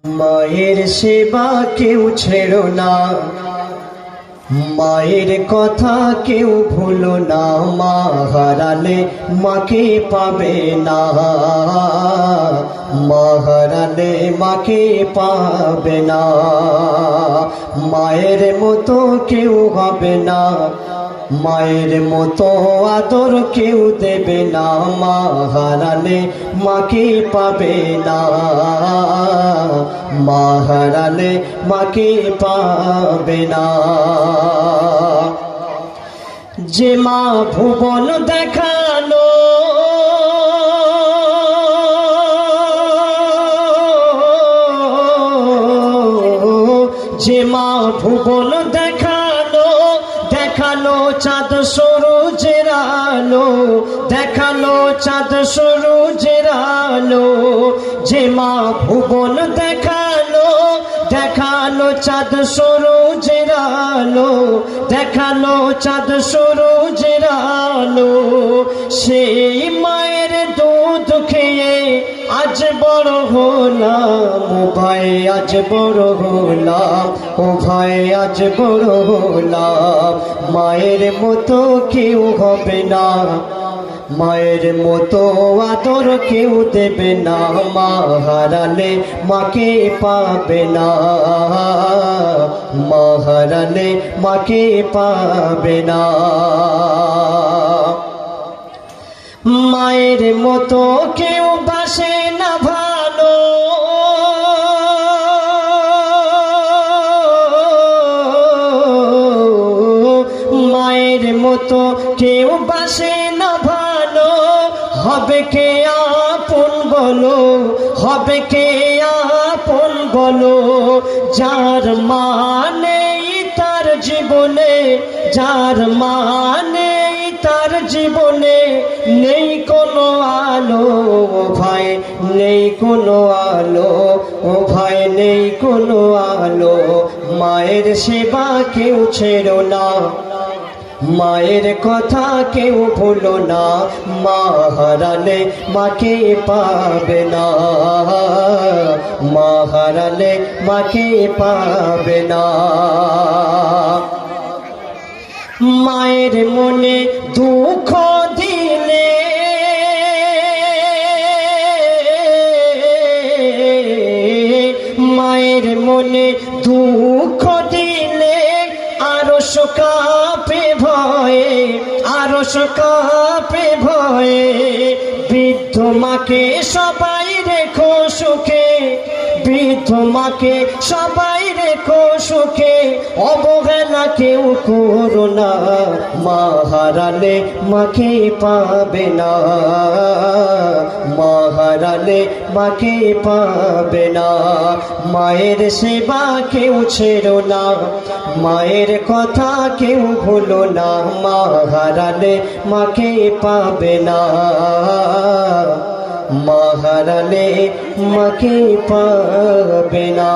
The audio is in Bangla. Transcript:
মায়ের সেবা কেউ ছেড়ো না, মায়ের কথা কেউ ভুলো না। মা হারালে মাকে পাবে না, মা হারালে মাকে পাবে না। মায়ের মতো কেউ হবে না, মায়ের মতো আদর কেউ দেবে না। মা হারালে মাকে পাবে না, মা হারালে মাকে পাবে না। যে মা ভুবন দেখালো, যে মা ভুবন দেখালো, দেখালো চাঁদ সূরজের আলো, দেখালো চাঁদ সূরজের আলো। যে মা ভুবন দেখালো, দেখালো চাঁদ সূরজের আলো, দেখালো চাঁদ সূরজের আলো। সেই মায়ের দুধ খেয়ে আজ বড় হলাম, ও ভাই আজ বড় হলাম, ও ভাই আজ বড় হলাম। মায়ের মতো কেউ হবে না, মায়ের মতো আদর কেউ দেবে না। মা হারালে মাকে পাবে না, মা হারালে মাকে পাবে না। মায়ের মতো কেউ বাসে না ভালো, মায়ের মতো কেউ বাসে না ভালো। হবে কে আপন বলো, হবে কে আপন বলো। যার মা নেই তার জীবনে, যার মা নেই তার জীবনে নেই কোনো আলো। ও ভাই নেই কোনো আলো, ও ভাই নেই কোনো আলো। মায়ের সেবা কেউ ছেড়ো না, মায়ের কথা কেউ ভুলো না। মা হারালে মাকে পাবে না, মা হারালে মাকে পাবে না। মায়ের মনে দুঃখ দিলে, মায়ের মনে দুঃখ দিলে আরশ কাঁপে ভয়ে, আরশ কাঁপে ভয়ে। বৃদ্ধ মাকে সবাই রেখো সুখে, বৃদ্ধ মাকে সবাই রেখো সুখে। অবহেলা কেউ করো না, মা হারালে মাকে পাবে না, মা হারালে মাকে পাবে না। মায়ের সেবা কেউ ছেড়ো না, মায়ের কথা কেউ ভুলো না। মা হারালে মাকে পাবে না, মা হারালে মাকে পাবে না।